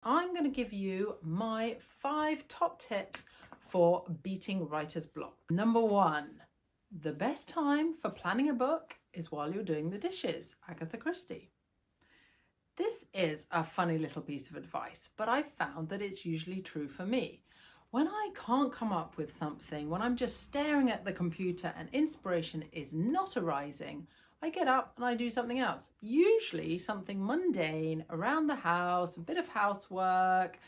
I'm going to give you my 5 top tips for beating writer's block. Number 1, the best time for planning a book is while you're doing the dishes. Agatha Christie. This is a funny little piece of advice, but I've found that it's usually true for me. When I can't come up with something, when I'm just staring at the computer and inspiration is not arising, I get up and I do something else. Usually something mundane around the house, a bit of housework,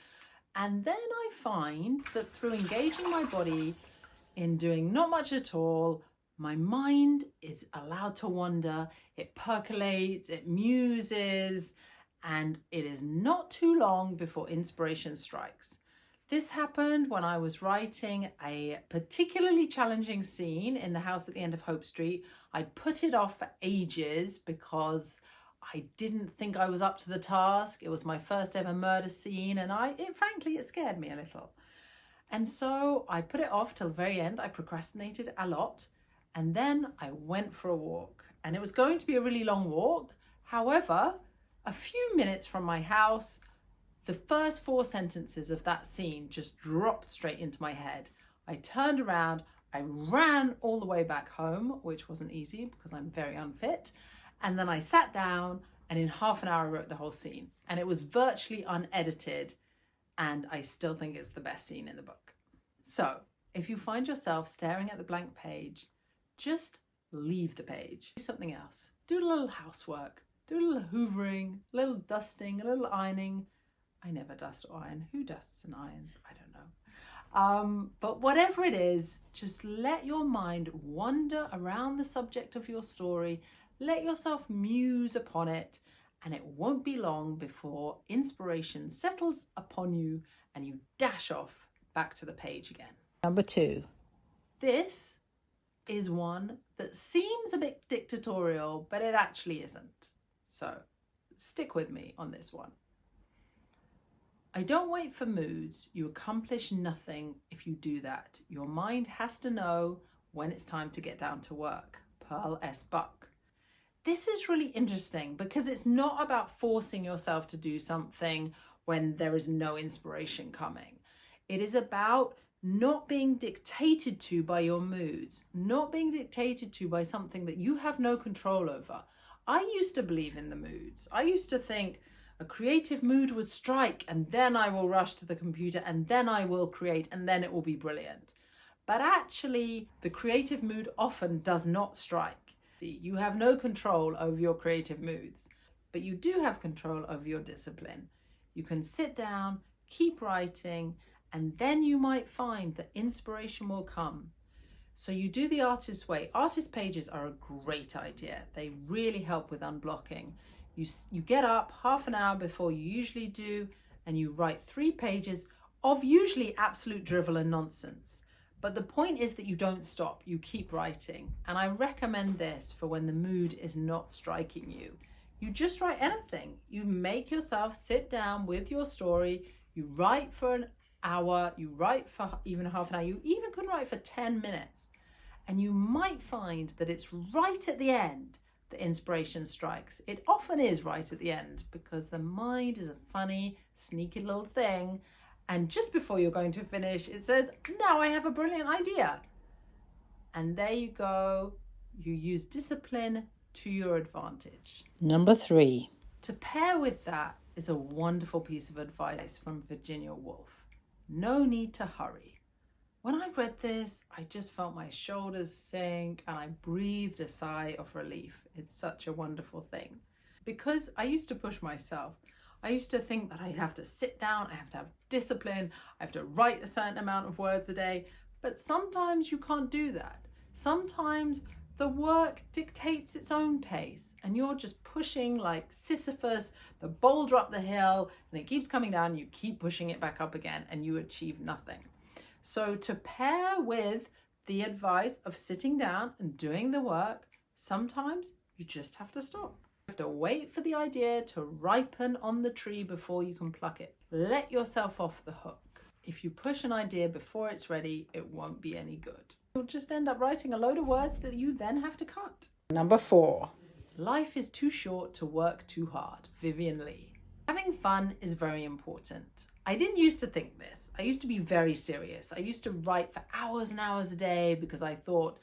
and then I find that through engaging my body in doing not much at all, my mind is allowed to wander, it percolates, it muses, and it is not too long before inspiration strikes. This happened when I was writing a particularly challenging scene in the house at the end of Hope Street. I'd put it off for ages because I didn't think I was up to the task. It was my first ever murder scene, and frankly, it scared me a little. And so I put it off till the very end. I procrastinated a lot, and then I went for a walk. And it was going to be a really long walk. However, a few minutes from my house, the first 4 sentences of that scene just dropped straight into my head. I turned around, I ran all the way back home, which wasn't easy because I'm very unfit. And then I sat down, and in half an hour I wrote the whole scene. And it was virtually unedited, and I still think it's the best scene in the book. So if you find yourself staring at the blank page, just leave the page. Do something else. Do a little housework. Do a little hoovering, a little dusting, a little ironing. I never dust or iron. Who dusts and irons? I don't know. But whatever it is, just let your mind wander around the subject of your story. Let yourself muse upon it, and it won't be long before inspiration settles upon you and you dash off back to the page again. Number 2. This is one that seems a bit dictatorial, but it actually isn't. So stick with me on this one. I don't wait for moods. You accomplish nothing if you do that. Your mind has to know when it's time to get down to work. Pearl S. Buck. This is really interesting because it's not about forcing yourself to do something when there is no inspiration coming. It is about not being dictated to by your moods, not being dictated to by something that you have no control over. I used to believe in the moods. I used to think a creative mood would strike and then I will rush to the computer and then I will create and then it will be brilliant. But actually, the creative mood often does not strike. You have no control over your creative moods, but you do have control over your discipline. You can sit down, keep writing, and then you might find that inspiration will come. So you do the artist's way. Artist pages are a great idea. They really help with unblocking. You get up half an hour before you usually do, and you write 3 pages of usually absolute drivel and nonsense. But the point is that you don't stop, you keep writing. And I recommend this for when the mood is not striking you. You just write anything. You make yourself sit down with your story. You write for an hour, you write for even half an hour. You even could write for 10 minutes. And you might find that it's right at the end that inspiration strikes. It often is right at the end because the mind is a funny, sneaky little thing. And just before you're going to finish, it says, now I have a brilliant idea. And there you go. You use discipline to your advantage. Number 3. To pair with that is a wonderful piece of advice from Virginia Woolf. No need to hurry. When I read this, I just felt my shoulders sink and I breathed a sigh of relief. It's such a wonderful thing. Because I used to push myself. I used to think that I'd have to sit down, I have to have discipline, I have to write a certain amount of words a day, but sometimes you can't do that. Sometimes the work dictates its own pace and you're just pushing like Sisyphus, the boulder up the hill, and it keeps coming down, you keep pushing it back up again and you achieve nothing. So to pair with the advice of sitting down and doing the work, sometimes you just have to stop. You have to wait for the idea to ripen on the tree before you can pluck it. Let yourself off the hook. If you push an idea before it's ready, it won't be any good. You'll just end up writing a load of words that you then have to cut. Number 4. Life is too short to work too hard. Vivian Lee. Having fun is very important. I didn't used to think this. I used to be very serious. I used to write for hours and hours a day because I thought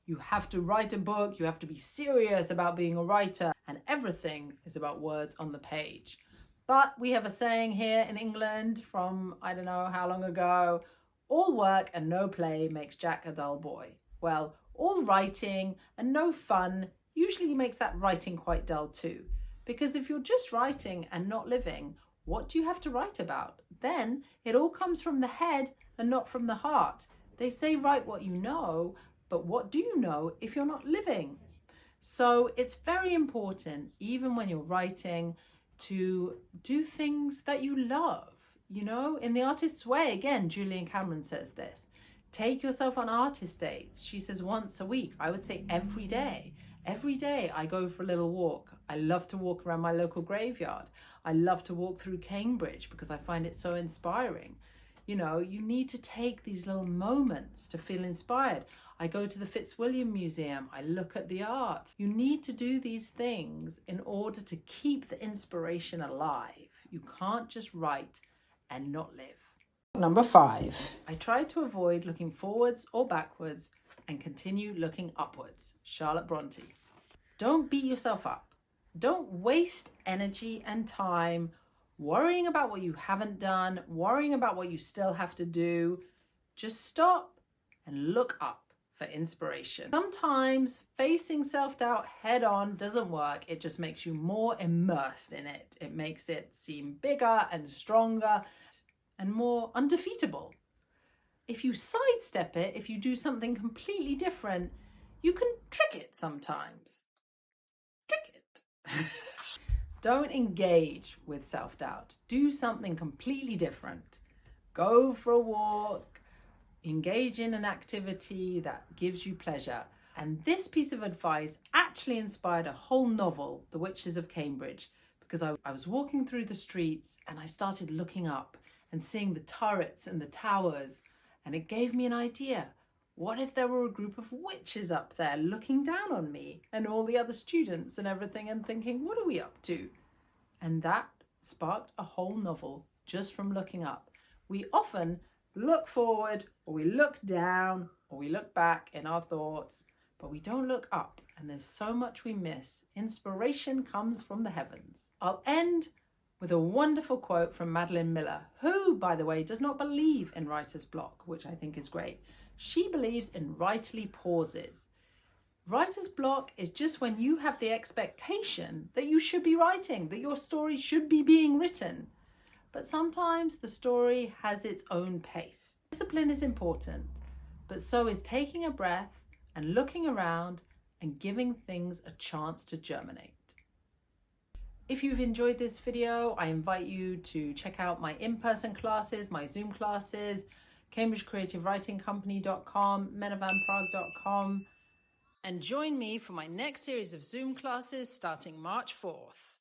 you have to write a book, you have to be serious about being a writer, and everything is about words on the page. But we have a saying here in England from I don't know how long ago, all work and no play makes Jack a dull boy. Well, all writing and no fun usually makes that writing quite dull too. Because if you're just writing and not living, what do you have to write about? Then it all comes from the head and not from the heart. They say write what you know, but what do you know if you're not living? So it's very important, even when you're writing, to do things that you love. You know, in the artist's way, again, Julian Cameron says this. Take yourself on artist dates. She says once a week. I would say every day. Every day I go for a little walk. I love to walk around my local graveyard. I love to walk through Cambridge because I find it so inspiring. You know, you need to take these little moments to feel inspired. I go to the Fitzwilliam Museum. I look at the arts. You need to do these things in order to keep the inspiration alive. You can't just write and not live. Number 5. I try to avoid looking forwards or backwards and continue looking upwards. Charlotte Bronte. Don't beat yourself up. Don't waste energy and time worrying about what you haven't done, worrying about what you still have to do. Just stop and look up for inspiration. Sometimes facing self-doubt head on doesn't work. It just makes you more immersed in it. It makes it seem bigger and stronger and more undefeatable. If you sidestep it, if you do something completely different, you can trick it sometimes. Trick it. Don't engage with self-doubt. Do something completely different. Go for a walk. Engage in an activity that gives you pleasure. And this piece of advice actually inspired a whole novel, The Witches of Cambridge, because I was walking through the streets and I started looking up and seeing the turrets and the towers, and it gave me an idea. What if there were a group of witches up there looking down on me and all the other students and everything and thinking, what are we up to? And that sparked a whole novel just from looking up. We often look forward, or we look down, or we look back in our thoughts, but we don't look up, and there's so much we miss. Inspiration comes from the heavens. I'll end with a wonderful quote from Madeline Miller, who, by the way, does not believe in writer's block, which I think is great. She believes in writerly pauses. Writer's block is just when you have the expectation that you should be writing, that your story should be being written. But sometimes the story has its own pace. Discipline is important, but so is taking a breath and looking around and giving things a chance to germinate. If you've enjoyed this video, I invite you to check out my in-person classes, my Zoom classes, CambridgeCreativeWritingCompany.com, menavanprague.com, and join me for my next series of Zoom classes starting March 4th.